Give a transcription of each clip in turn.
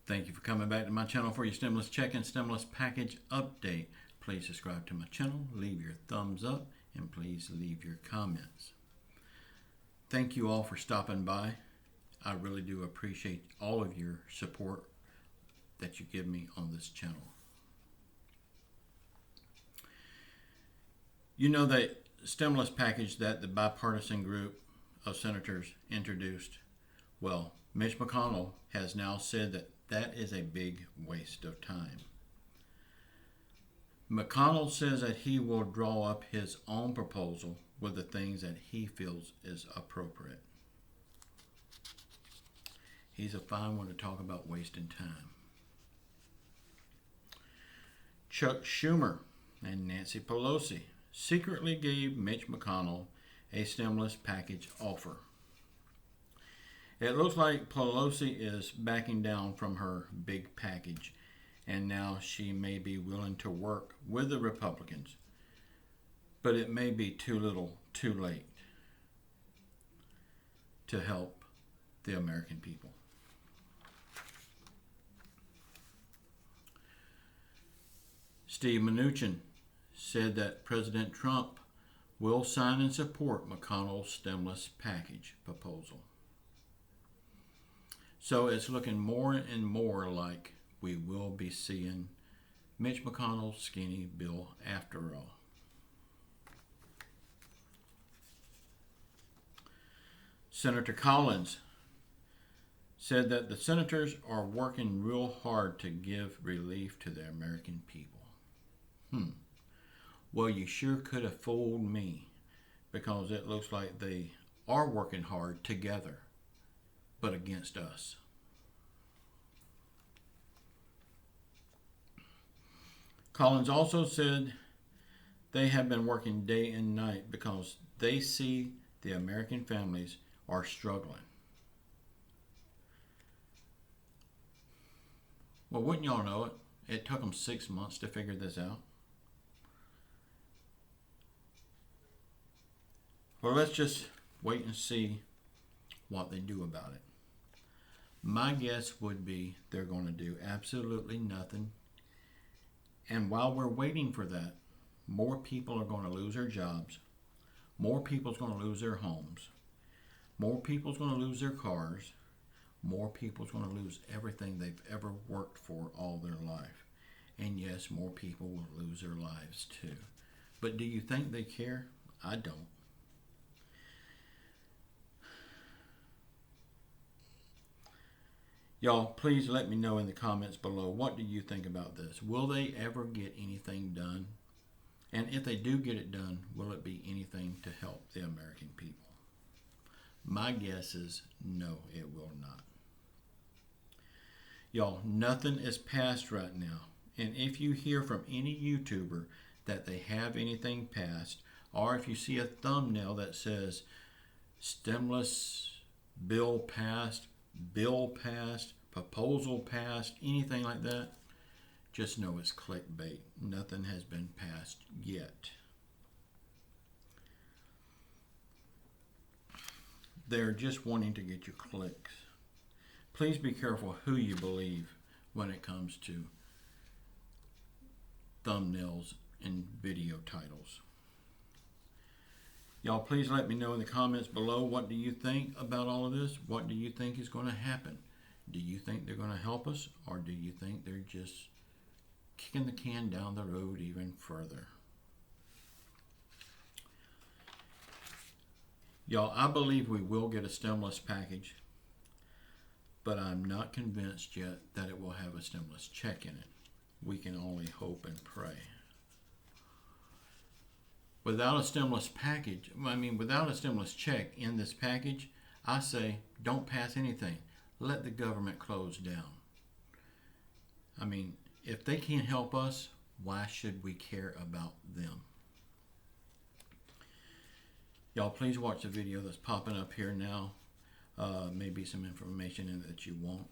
Thank you for coming back to my channel for your stimulus check and stimulus package update. Please subscribe to my channel, leave your thumbs up, and please leave your comments. Thank you all for stopping by. I really do appreciate all of your support that you give me on this channel. You know that stimulus package that the bipartisan group of senators introduced? Well, Mitch McConnell has now said that that is a big waste of time. McConnell says that he will draw up his own proposal with the things that he feels is appropriate. He's a fine one to talk about wasting time. Chuck Schumer and Nancy Pelosi secretly gave Mitch McConnell a stimulus package offer. It looks like Pelosi is backing down from her big package, and now she may be willing to work with the Republicans, but it may be too little, too late to help the American people. Steve Mnuchin said that President Trump will sign and support McConnell's stimulus package proposal. So it's looking more and more like we will be seeing Mitch McConnell's skinny bill after all. Senator Collins said that the senators are working real hard to give relief to the American people. Well, you sure could have fooled me, because it looks like they are working hard together, but against us. Collins also said they have been working day and night because they see the American families are struggling. Well, wouldn't y'all know it? It took them 6 months to figure this out. Well, let's just wait and see what they do about it. My guess would be they're going to do absolutely nothing. And while we're waiting for that, more people are going to lose their jobs. More people are going to lose their homes. More people are going to lose their cars. More people are going to lose everything they've ever worked for all their life. And yes, more people will lose their lives too. But do you think they care? I don't. Y'all, please let me know in the comments below, what do you think about this? Will they ever get anything done? And if they do get it done, will it be anything to help the American people? My guess is no, it will not. Y'all, nothing is passed right now. And if you hear from any YouTuber that they have anything passed, or if you see a thumbnail that says stimulus bill passed, proposal passed, anything like that, just know it's clickbait. Nothing has been passed yet. They're just wanting to get your clicks. Please be careful who you believe when it comes to thumbnails and video titles. Y'all, please let me know in the comments below, what do you think about all of this? What do you think is going to happen? Do you think they're going to help us, or do you think they're just kicking the can down the road even further? Y'all, I believe we will get a stimulus package, but I'm not convinced yet that it will have a stimulus check in it. We can only hope and pray. Without a stimulus package, without a stimulus check in this package, I say don't pass anything. Let the government close down. If they can't help us, why should we care about them? Y'all, please watch the video that's popping up here now. Maybe some information in it that you want.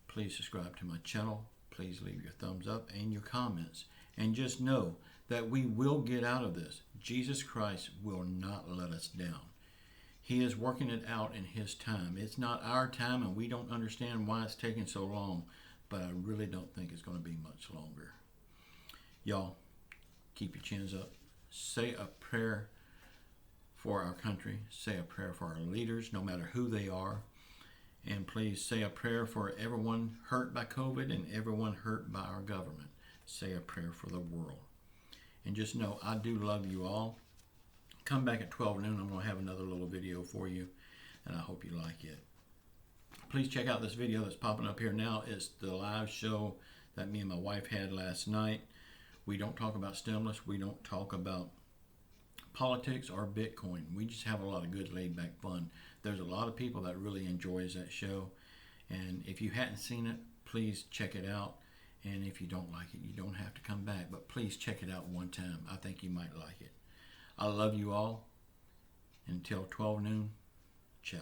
Please subscribe to my channel. Please leave your thumbs up and your comments. And just know that we will get out of this. Jesus Christ will not let us down. He is working it out in His time. It's not our time, and we don't understand why it's taking so long, but I really don't think it's going to be much longer. Y'all, keep your chins up. Say a prayer for our country. Say a prayer for our leaders, no matter who they are. And please say a prayer for everyone hurt by COVID and everyone hurt by our government. Say a prayer for the world. And just know, I do love you all. Come back at 12 noon. I'm going to have another little video for you, and I hope you like it. Please check out this video that's popping up here now. It's the live show that me and my wife had last night. We don't talk about stimulus. We don't talk about politics or Bitcoin. We just have a lot of good laid-back fun. There's a lot of people that really enjoys that show, and if you hadn't seen it, please check it out. And if you don't like it, you don't have to come back, but please check it out one time. I think you might like it. I love you all. Until 12 noon, ciao.